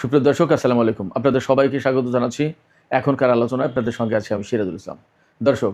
সুপ্রিয় দর্শক, আসসালামু আলাইকুম। আপনাদের সবাইকে স্বাগত জানাচ্ছি এখনকার আলোচনায়। আপনাদের সঙ্গে আছি আমি সিরাজুল ইসলাম। দর্শক,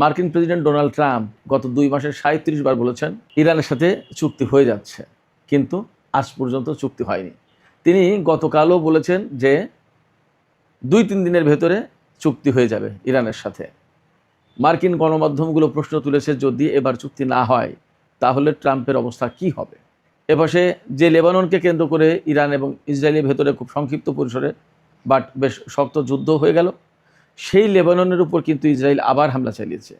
মার্কিন প্রেসিডেন্ট ডোনাল্ড ট্রাম্প গত ২ মাসে ৩৭ বার বলেছেন ইরানের সাথে চুক্তি হয়ে যাচ্ছে, কিন্তু আজ পর্যন্ত চুক্তি হয়নি। তিনি গতকালও বলেছেন যে ২-৩ দিনের ভেতরে চুক্তি হয়ে যাবে ইরানের সাথে। মার্কিন গণমাধ্যমগুলো প্রশ্ন তুলেছে, যদি এবার চুক্তি না হয় তাহলে ট্রাম্পের অবস্থা কি হবে। এপাশে যে লেবাননকে কেন্দ্র করে ইরান এবং ইসরায়েলের ভেতরে খুব সংক্ষিপ্ত পরিসরে বাট বেশ শক্ত যুদ্ধ হয়ে গেল, সেই লেবাননের উপর কিন্তু ইসরায়েল আবার হামলা চালিয়েছে।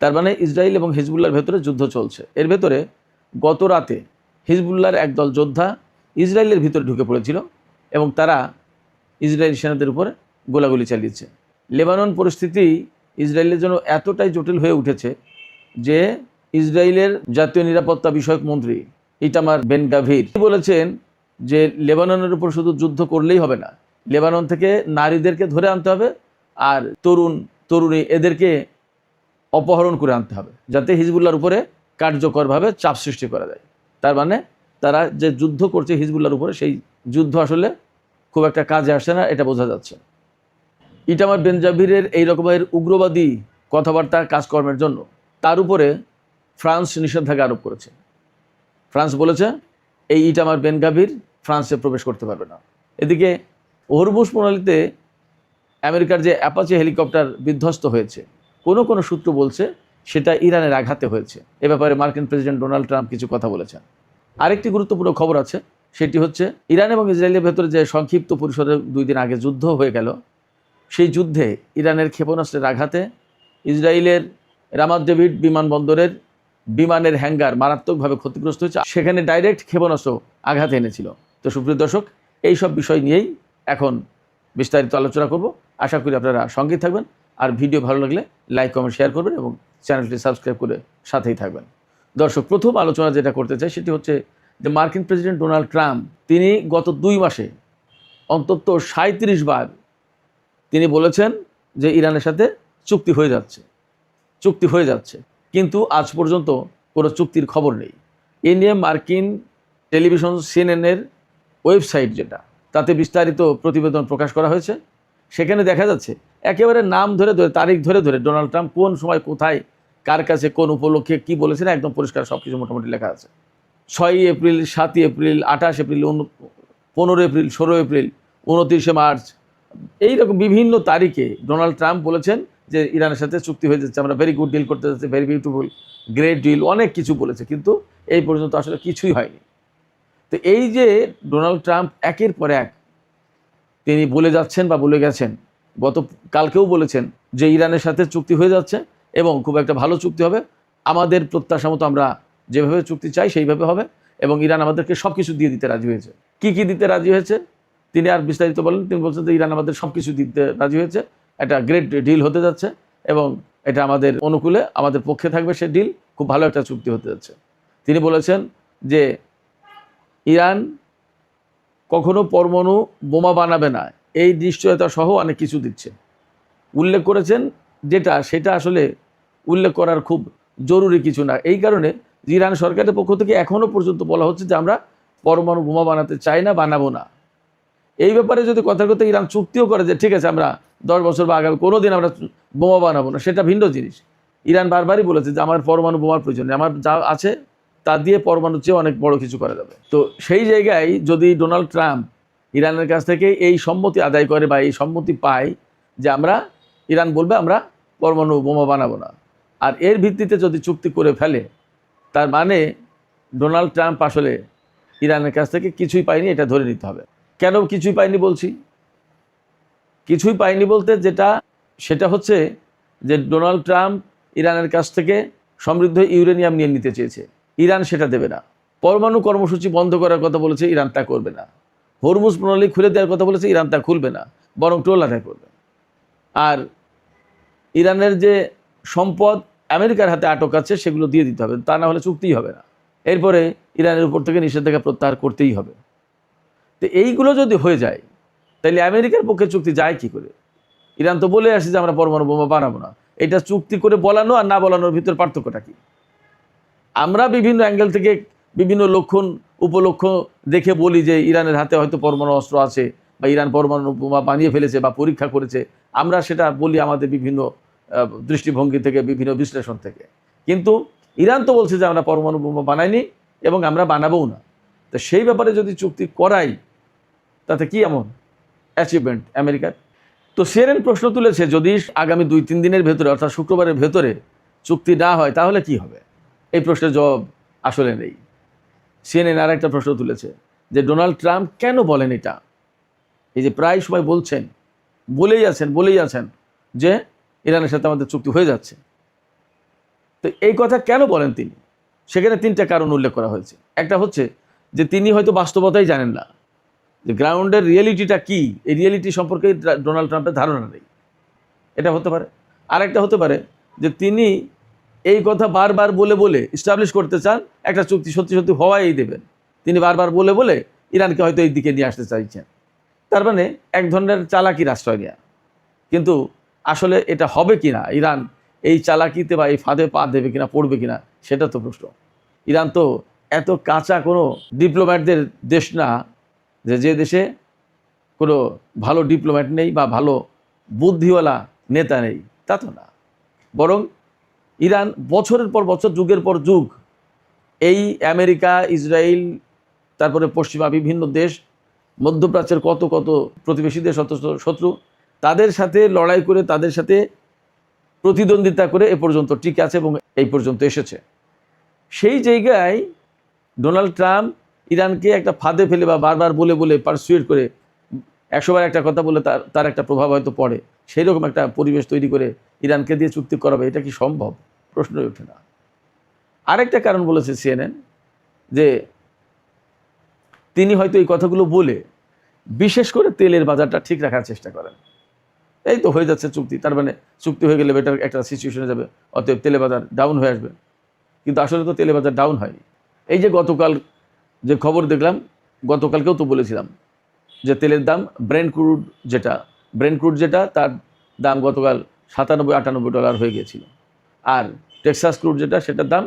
তার মানে ইসরায়েল এবং হিজবুল্লাহর ভেতরে যুদ্ধ চলছে। এর ভেতরে গত রাতে হিজবুল্লাহর একদল যোদ্ধা ইসরায়েলের ভিতরে ঢুকে পড়েছিল এবং তারা ইসরায়েল সেনাদের উপরে গোলাগুলি চালিয়েছে। লেবানন পরিস্থিতি ইসরায়েলের জন্য এতটাই জটিল হয়ে উঠেছে যে ইসরায়েলের জাতীয় নিরাপত্তা বিষয়ক মন্ত্রী ইটামার বেন গাভির বলেছেন যে লেবাননের উপর শুধু যুদ্ধ করলেই হবে না, লেবানন থেকে নারীদেরকে ধরে আনতে হবে আর তরুণী এদেরকে অপহরণ করে আনতে হবে, যাতে হিজবুল্লাহর উপরে কার্যকরভাবে চাপ সৃষ্টি করা যায়। তার মানে তারা যে যুদ্ধ করছে হিজবুল্লাহর উপরে, সেই যুদ্ধ আসলে খুব একটা কাজে আসছে না, এটা বোঝা যাচ্ছে। ইটামার বেন জাভিরের এই রকমের উগ্রবাদী কথাবার্তা কাজকর্মের জন্য তার উপরে ফ্রান্স নিষেধাজ্ঞা আরোপ করেছে। ফ্রান্স বলেছে এই ইটামার বেন গাভির ফ্রান্সে প্রবেশ করতে পারবে না। এদিকে হরমুজ প্রণালীতে আমেরিকার যে অ্যাপাচি হেলিকপ্টার বিধ্বস্ত হয়েছে, কোনো সূত্র বলছে সেটা ইরানের আঘাতে হয়েছে। এ ব্যাপারে মার্কিন প্রেসিডেন্ট ডোনাল্ড ট্রাম্প কিছু কথা বলেছেন। আরেকটি গুরুত্বপূর্ণ খবর আছে, সেটি হচ্ছে ইরান এবং ইসরায়েলের ভেতরে যে সংক্ষিপ্ত পরিসরে 2 দিন আগে যুদ্ধ হয়ে গেল, সেই যুদ্ধে ইরানের ক্ষেপণাস্ত্রের আঘাতে ইসরায়েলের রামাত ডেভিড বিমানবন্দরের বিমানের হ্যাঙ্গার মারাত্মকভাবে ক্ষতিগ্রস্ত হয়েছে। সেখানে ডাইরেক্ট ক্ষেপণাস্ত্র আঘাত এনেছিল। তো সুপ্রিয় দর্শক, এই সব বিষয় নিয়েই এখন বিস্তারিত আলোচনা করব। আশা করি আপনারা সঙ্গে থাকবেন, আর ভিডিও ভালো লাগলে লাইক কমেন্ট শেয়ার করবেন এবং চ্যানেলটি সাবস্ক্রাইব করে সাথেই থাকবেন। দর্শক, প্রথম আলোচনা যেটা করতে চাই সেটি হচ্ছে যে মার্কিন প্রেসিডেন্ট ডোনাল্ড ট্রাম্প তিনি গত 2 মাসে অন্তত 37 বার তিনি বলেছেন যে ইরানের সাথে চুক্তি হয়ে যাচ্ছে, কিন্তু আজ পর্যন্ত কোনো চুক্তির খবর নেই। এ নিয়ে মার্কিন টেলিভিশন সিএনএনের ওয়েবসাইট যেটা, তাতে বিস্তারিত প্রতিবেদন প্রকাশ করা হয়েছে। সেখানে দেখা যাচ্ছে একেবারে নাম ধরে তারিখ ধরে ডোনাল্ড ট্রাম্প কোন সময় কোথায় কার কাছে কোন উপলক্ষে কি বলেছেন একদম পরিষ্কার সব কিছু মোটামুটি লেখা আছে। 6 April, 7 April, 28 April, 15 April, 16 April, 29 March, এইরকম বিভিন্ন তারিখে ডোনাল্ড ট্রাম্প বলেছেন যে ইরানের সাথে চুক্তি হয়ে যাচ্ছে, আমরা ভেরি গুড ডিল করতে যাচ্ছি, ভেরি বিউটিফুল, গ্রেট ডিল, অনেক কিছু বলেছে, কিন্তু এই পর্যন্ত আসলে কিছুই হয়নি। তো এই যে ডোনাল্ড ট্রাম্প একের পর এক তিনি বলে যাচ্ছেন বা বলে গেছেন, কালকেও বলেছেন যে ইরানের সাথে চুক্তি হয়ে যাচ্ছে এবং খুব একটা ভালো চুক্তি হবে, আমাদের প্রত্যাশা মতো আমরা যেভাবে চুক্তি চাই সেইভাবে হবে, এবং ইরান আমাদেরকে সব কিছু দিয়ে দিতে রাজি হয়েছে। কি দিতে রাজি হয়েছে তিনি আর বিস্তারিত বলেন। তিনি বলছেন যে ইরান আমাদের সব কিছু দিতে রাজি হয়েছে, একটা গ্রেট ডিল হতে যাচ্ছে এবং এটা আমাদের অনুকূলে, আমাদের পক্ষে থাকবে সে ডিল, খুব ভালো একটা চুক্তি হতে যাচ্ছে। তিনি বলেছেন যে ইরান কখনো পরমাণু বোমা বানাবে না, এই নিশ্চয়তা সহ অনেক কিছু দিচ্ছে উল্লেখ করেছেন, সেটা আসলে উল্লেখ করার খুব জরুরি কিছু না। এই কারণে ইরান সরকারের পক্ষ থেকে এখনও পর্যন্ত বলা হচ্ছে যে আমরা পরমাণু বোমা বানাতে চাই না, বানাবো না। এই ব্যাপারে যদি কথার কথা ইরান চুক্তিও করে যে ঠিক আছে আমরা 10 বছর বা আগামী কোনো দিন আমরা বোমা বানাবো না, সেটা ভিন্ন জিনিস। ইরান বারবারই বলেছে যে আমার পরমাণু বোমার প্রয়োজন নেই, আমার যা আছে তা দিয়ে পরমাণুর চেয়ে অনেক বড় কিছু করা যাবে। তো সেই জায়গায় যদি ডোনাল্ড ট্রাম্প ইরানের কাছ থেকে এই সম্মতি আদায় করে বা এই সম্মতি পায় যে ইরান বলবে আমরা পরমাণু বোমা বানাবো না, আর এর ভিত্তিতে যদি চুক্তি করে ফেলে, তার মানে ডোনাল্ড ট্রাম্প আসলে ইরানের কাছ থেকে কিছুই পায়নি, এটা ধরে নিতে হবে। কেন কিছুই পায়নি বলছি? কিছুই পায়নি বলতে সেটা হচ্ছে যে ডোনাল্ড ট্রাম্প ইরানের কাছ থেকে সমৃদ্ধ ইউরেনিয়াম নিয়ে নিতে চেয়েছে, ইরান সেটা দেবে না। পরমাণু কর্মসূচি বন্ধ করার কথা বলেছে, ইরান তা করবে না। হরমুজ প্রণালী খুলে দেওয়ার কথা বলেছে, ইরান তা খুলবে না, বরং টোল আদায় করবে। আর ইরানের যে সম্পদ আমেরিকার হাতে আটক আছে সেগুলো দিয়ে দিতে হবে, তা না হলে চুক্তিই হবে না। এরপরে ইরানের উপর থেকে নিষেধাজ্ঞা প্রত্যাহার করতেই হবে। তো এইগুলো যদি হয়ে যায় তাহলে আমেরিকার পক্ষে চুক্তি যায় কি করে? ইরান তো বলে আসছে যে আমরা পরমাণু বোমা বানাবো না। এটা চুক্তি করে বলানো আর না বলানোর ভিতর পার্থক্যটা কি? আমরা বিভিন্ন অ্যাঙ্গেল থেকে বিভিন্ন লক্ষণ উপলক্ষ দেখে বলি যে ইরানের হাতে হয়তো পরমাণু অস্ত্র আছে, বা ইরান পরমাণু বোমা বানিয়ে ফেলেছে বা পরীক্ষা করেছে, আমরা সেটা বলি আমাদের বিভিন্ন দৃষ্টিভঙ্গি থেকে, বিভিন্ন বিশ্লেষণ থেকে। কিন্তু ইরান তো বলছে যে আমরা পরমাণু বোমা বানাইনি এবং আমরা বানাবোও না। তো সেই ব্যাপারে যদি চুক্তি করাই, তাতে কি এমন অ্যাচিভমেন্ট আমেরিকার? তো সিএনএন প্রশ্ন তুলেছে, যদি আগামী 2-3 দিনের ভেতরে, অর্থাৎ শুক্রবারের ভেতরে চুক্তি না হয় তাহলে কি হবে? এই প্রশ্নের জবাব আসলে নেই। সিএনএন আর একটা প্রশ্ন তুলেছে যে ডোনাল্ড ট্রাম্প কেন বলেন এটা? এই যে প্রায় সময় বলেই আছেন যে ইরানের সাথে আমাদের চুক্তি হয়ে যাচ্ছে, তো এই কথা কেন বলেন তিনি? সেখানে 3টা কারণ উল্লেখ করা হয়েছে। একটা হচ্ছে যে তিনি হয়তো বাস্তবতাই জানেন না, যে গ্রাউন্ডের রিয়েলিটিটা কি, এই রিয়েলিটি সম্পর্কে ডোনাল্ড ট্রাম্পের ধারণা নেই, এটা হতে পারে। আরেকটা হতে পারে যে তিনি এই কথা বারবার বলে ইস্টাবলিশ করতে চান একটা চুক্তি সত্যি সত্যি হওয়াই দেবেন। তিনি বারবার বলে ইরানকে হয়তো এই দিকে নিয়ে আসতে চাইছেন। তার মানে এক ধরনের চালাকির আশ্রয় নেওয়া। কিন্তু আসলে এটা হবে কিনা, ইরান এই চালাকিতে বা এই ফাঁদে পা দেবে কিনা, পড়বে কিনা, সেটা তো প্রশ্ন। ইরান তো এত কাঁচা কোনো ডিপ্লোম্যাটদের দেশ না যে দেশে কোনো ভালো ডিপ্লোম্যাট নেই বা ভালো বুদ্ধিওয়ালা নেতা নেই, তা তো না। বরং ইরান বছরের পর বছর, যুগের পর যুগ এই আমেরিকা, ইসরায়েল, তারপরে পশ্চিমা বিভিন্ন দেশ, মধ্যপ্রাচ্যের কত প্রতিবেশী দেশ, শত্রু, তাদের সাথে লড়াই করে, তাদের সাথে প্রতিদ্বন্দ্বিতা করে এ পর্যন্ত টিকে আছে এবং এই পর্যন্ত এসেছে। সেই জায়গায় ডোনাল্ড ট্রাম্প ইরানকে একটা ফাঁদে ফেলে বা বারবার বলে পারসুয়েট করে, 100 বার একটা কথা বলে তার একটা প্রভাব হয়তো পড়ে, সেই রকম একটা পরিবেশ তৈরি করে ইরানকে দিয়ে চুক্তি করাবে, এটা কি সম্ভব? প্রশ্নই ওঠে না। আরেকটা কারণ বলেছে সিএনএন, যে তিনি হয়তো এই কথাগুলো বলে বিশেষ করে তেলের বাজারটা ঠিক রাখার চেষ্টা করেন। এই তো হয়ে যাচ্ছে চুক্তি, তার মানে চুক্তি হয়ে গেলে বেটার একটা সিচুয়েশনে যাবে, অতএব তেলের বাজার ডাউন হয়ে আসবে। কিন্তু আসলে তো তেলের বাজার ডাউন হয়নি। এই যে গতকাল যে খবর দেখলাম, গতকালকেও তো বলেছিলাম যে তেলের দাম, ব্রেন্ট ক্রুড যেটা তার দাম গতকাল $97-98 হয়ে গিয়েছিল। আর টেক্সাস ক্রুড যেটা, সেটার দাম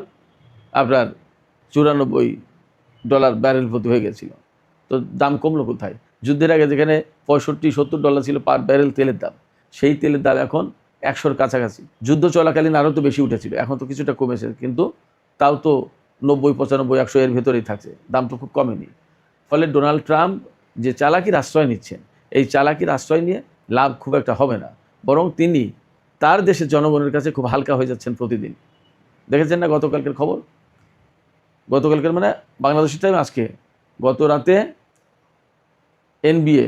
আপনার $94 ব্যারেল প্রতি হয়ে গেছিল। তো দাম কমলো কোথায়? যুদ্ধের আগে যেখানে $65-70 ছিল পার ব্যারেল তেলের দাম, সেই তেলের দাম এখন 100-র কাছাকাছি। যুদ্ধ চলাকালীন আরও তো বেশি উঠেছিল, এখন তো কিছুটা কমেছে, কিন্তু তাও তো 90-95-100 এর ভেতরেই থাকছে, দাম তো খুব কমেনি। ফলে ডোনাল্ড ট্রাম্প যে চালাকির আশ্রয় নিচ্ছেন, এই চালাকির আশ্রয় নিয়ে লাভ খুব একটা হবে না, বরং তিনি তার দেশের জনগণের কাছে খুব হালকা হয়ে যাচ্ছেন প্রতিদিন। দেখেছেন না গতকালকের খবর? গতকালকের মানে বাংলাদেশের টাইম আজকে, গত রাতে NBA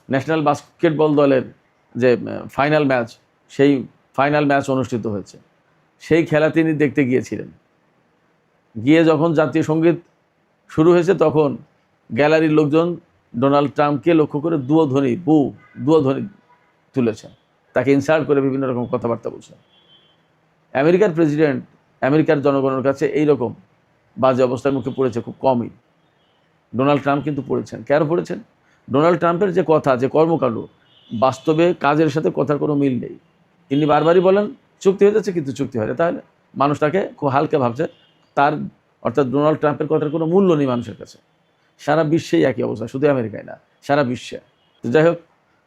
ন্যাশনাল বাস্কেটবল দলের যে ফাইনাল ম্যাচ, সেই ফাইনাল ম্যাচ অনুষ্ঠিত হয়েছে। সেই খেলা তিনি দেখতে গিয়েছিলেন। গিয়ে যখন জাতীয় সঙ্গীত শুরু হয়েছে, তখন গ্যালারির লোকজন ডোনাল্ড ট্রাম্পকে লক্ষ্য করে দুয়োধ্বনি তুলেছেন, তাকে ইনসাল্ট করে বিভিন্ন রকম কথাবার্তা বলছেন। আমেরিকার প্রেসিডেন্ট আমেরিকার জনগণের কাছে এই রকম বাজে অবস্থার মুখে পড়েছে খুব কমই। ডোনাল্ড ট্রাম্প কিন্তু পড়েছেন। কেন পড়েছেন? ডোনাল্ড ট্রাম্পের যে কথা, যে কর্মকাণ্ড, বাস্তবে কাজের সাথে কথার কোনো মিল নেই। তিনি বারবারই বলেন চুক্তি হয়ে যাচ্ছে, কিন্তু চুক্তি হয় না। তাহলে মানুষ তাকে খুব হালকা ভাবছে, তার অর্থাৎ ডোনাল্ড ট্রাম্পের কথার কোনো মূল্য নেই মানুষের কাছে। সারা বিশ্বেই একই অবস্থা, শুধু আমেরিকায় না, সারা বিশ্বে। তো যাই হোক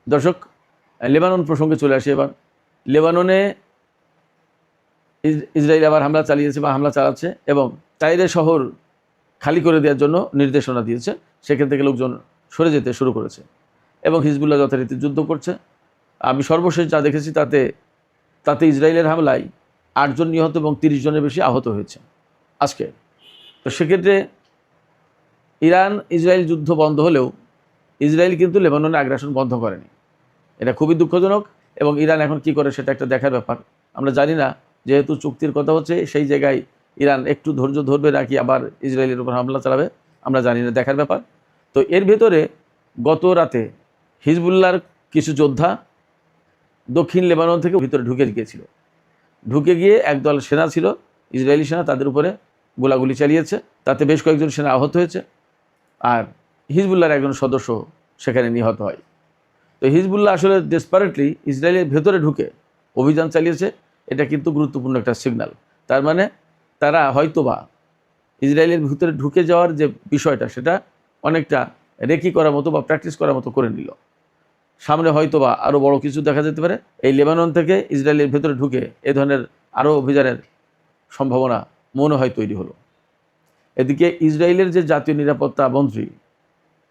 দর্শক, লেবানন প্রসঙ্গে চলে আসি এবার। লেবাননে ইসরায়েল আবার হামলা চালিয়েছে বা হামলা চালাচ্ছে এবং টাইরে শহর খালি করে দেওয়ার জন্য নির্দেশনা দিয়েছে। সেখান থেকে লোকজন সরে যেতে শুরু করেছে এবং হিজবুল্লাহ যথারীতি যুদ্ধ করছে। আমি সর্বশেষ যা দেখেছি তাতে ইসরায়েলের হামলায় 8 জন নিহত এবং 30 জনের বেশি আহত হয়েছে আজকে। তো সেক্ষেত্রে ইরান ইসরায়েল যুদ্ধ বন্ধ হলেও ইসরায়েল কিন্তু লেবাননে আগ্রাসন বন্ধ করেনি। এটা খুবই দুঃখজনক এবং ইরান এখন কি করে সেটা একটা দেখার ব্যাপার। আমরা জানি না, যেহেতু চুক্তির কথা হচ্ছে, সেই জায়গায় ইরান একটু ধৈর্য ধরবে নাকি আবার ইসরায়েলের উপর হামলা চালাবে, আমরা জানি না, দেখার ব্যাপার। তো এর ভেতরে গত রাতে হিজবুল্লাহর কিছু যোদ্ধা দক্ষিণ লেবানন থেকে ভিতরে ঢুকে গিয়ে একদল সেনা ছিল, ইসরায়েলি সেনা, তাদের উপরে গোলাগুলি চালিয়েছে। তাতে বেশ কয়েকজন সেনা আহত হয়েছে আর হিজবুল্লাহর একজন সদস্য সেখানে নিহত হয়। তো হিজবুল্লাহ আসলে ডেসপারেটলি ইসরায়েলের ভেতরে ঢুকে অভিযান চালিয়েছে, এটা কিন্তু গুরুত্বপূর্ণ একটা সিগন্যাল। তার মানে তারা হয়তোবা ইসরায়েলের ভিতরে ঢুকে যাওয়ার যে বিষয়টা, সেটা অনেকটা রেকি করার মতো বা প্র্যাকটিস করার মতো করে নিল। সামনে হয়তো বা আরও বড় কিছু দেখা যেতে পারে। এই লেবানন থেকে ইসরায়েলের ভেতরে ঢুকে এ ধরনের আরও অভিযানের সম্ভাবনা মনে হয় তৈরি হলো। এদিকে ইসরায়েলের যে জাতীয় নিরাপত্তা মন্ত্রী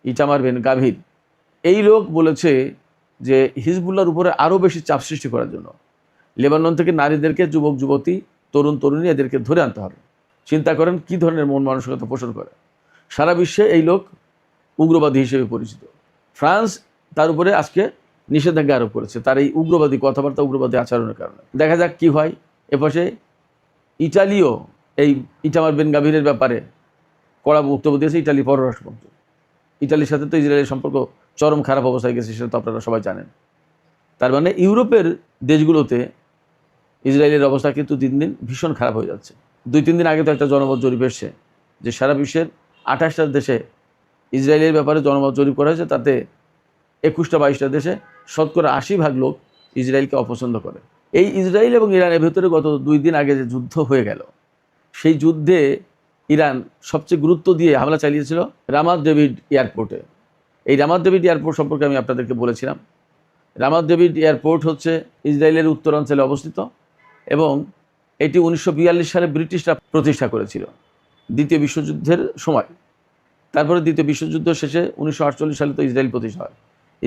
ইটামার বেন গাভির, এই লোক বলেছে যে হিজবুল্লাহর উপরে আরও বেশি চাপ সৃষ্টি করার জন্য লেবানন থেকে নারীদেরকে, যুবক যুবতী, তরুণ তরুণী এদেরকে ধরে আনতে হবে। চিন্তা করেন কী ধরনের মন মানসিকতা পোষণ করে। সারা বিশ্বে এই লোক উগ্রবাদী হিসেবে পরিচিত। ফ্রান্স তার উপরে আজকে নিষেধাজ্ঞা আরোপ করেছে তার এই উগ্রবাদী কথাবার্তা, উগ্রবাদী আচরণের কারণে। দেখা যাক কি হয়। এপাশে ইটালিও এই ইটামার বেন গাভিরের ব্যাপারে কড়া বক্তব্য দিয়েছে ইটালি পররাষ্ট্রমন্ত্রী। ইটালির সাথে তো ইসরায়েলের সম্পর্ক চরম খারাপ অবস্থায় গেছে, সেটা তো আপনারা সবাই জানেন। তার মানে ইউরোপের দেশগুলোতে ইসরায়েলের অবস্থা কিন্তু দিন দিন ভীষণ খারাপ হয়ে যাচ্ছে। 2-3 দিন আগে তো একটা জনমত জরিপ এসছে যে সারা বিশ্বের 28টা দেশে ইসরায়েলের ব্যাপারে জনমত জরিপ করা হয়েছে, তাতে 21-22টা দেশে শতকরা 80% লোক ইসরায়েলকে অপছন্দ করে। এই ইসরায়েল এবং ইরানের ভেতরে গত 2 দিন আগে যে যুদ্ধ হয়ে গেল, সেই যুদ্ধে ইরান সবচেয়ে গুরুত্ব দিয়ে হামলা চালিয়েছিল রামাত ডেভিড এয়ারপোর্টে। এই রামাত ডেভিড এয়ারপোর্ট সম্পর্কে আমি আপনাদেরকে বলেছিলাম। রামাত ডেভিড এয়ারপোর্ট হচ্ছে ইসরায়েলের উত্তরাঞ্চলে অবস্থিত এবং এটি 1942 সালে ব্রিটিশরা প্রতিষ্ঠা করেছিল দ্বিতীয় বিশ্বযুদ্ধের সময়। তারপরে দ্বিতীয় বিশ্বযুদ্ধ শেষে 1948 সালে তো ইসরায়েল প্রতিষ্ঠা হয়।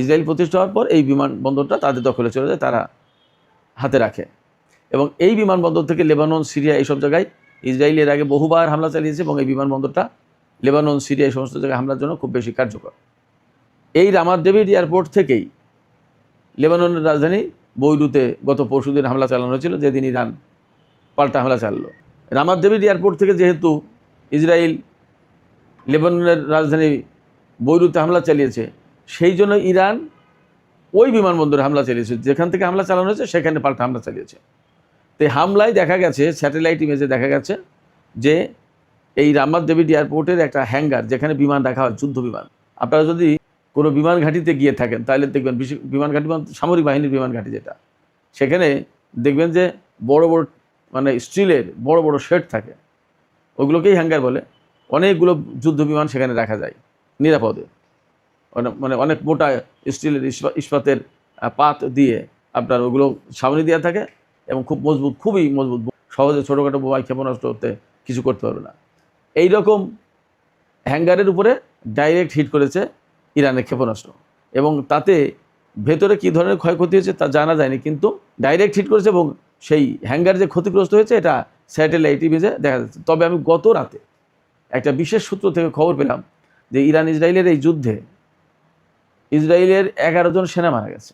ইসরায়েল প্রতিষ্ঠা হওয়ার পর এই বিমানবন্দরটা তাদের দখলে চলে যায়, তারা হাতে রাখে। এবং এই বিমানবন্দর থেকে লেবানন, সিরিয়া এইসব জায়গায় ইসরায়েল এর আগে বহুবার হামলা চালিয়েছে এবং এই বিমানবন্দরটা লেবানন, সিরিয়া এই সমস্ত জায়গায় হামলার জন্য খুব বেশি কার্যকর। এই রামাত ডেভিড এয়ারপোর্ট থেকেই লেবাননের রাজধানী বৈরুতে গত পরশুদিন হামলা চালানো হয়েছিল, যেদিন ইরান পাল্টা হামলা চালালো। রামাত ডেভিড এয়ারপোর্ট থেকে যেহেতু ইসরায়েল লেবাননের রাজধানী বৈরুতে হামলা চালিয়েছে, সেই জন্য ইরান ওই বিমানবন্দরে হামলা চালিয়েছে, যেখান থেকে হামলা চালানো হয়েছে সেখানে পাল্টা হামলা চালিয়েছে। তো এই হামলায় দেখা গেছে, স্যাটেলাইট ইমেজে দেখা গেছে যে এই রামাত ডেভিড এয়ারপোর্টের একটা হ্যাঙ্গার, যেখানে বিমান রাখা হয়, যুদ্ধ বিমান। আপনারা যদি কোনো বিমান ঘাঁটিতে গিয়ে থাকেন তাহলে দেখবেন, বিমান ঘাঁটি মানে সামরিক বাহিনীর বিমান ঘাঁটি যেটা, সেখানে দেখবেন যে বড় বড় মানে স্টিলের বড় বড় শেড থাকে, ওগুলোকেই হ্যাঙ্গার বলে। অনেকগুলো যুদ্ধ বিমান সেখানে রাখা যায় নিরাপদে। মানে অনেক মোটা স্টিলের ইস্পাতের পাত দিয়ে আপনার ওগুলো সামনে দেওয়া থাকে এবং খুব মজবুত, খুবই মজবুত, সহজে ছোটোখাটো বোমায় ক্ষেপণাস্ত্র করতে কিছু করতে পারবে না। এই রকম হ্যাঙ্গারের উপরে ডাইরেক্ট হিট করেছে ইরানের ক্ষেপণাস্ত্র এবং তাতে ভেতরে কী ধরনের ক্ষয়ক্ষতি হয়েছে তা জানা যায়নি, কিন্তু ডাইরেক্ট হিট করেছে এবং সেই হ্যাঙ্গার যে ক্ষতিগ্রস্ত হয়েছে এটা স্যাটেলাইট ইমেজে দেখা যাচ্ছে। তবে আমি গত রাতে একটা বিশেষ সূত্র থেকে খবর পেলাম যে ইরান ইসরায়েলের এই যুদ্ধে ইসরায়েলের 11 জন সেনা মারা গেছে।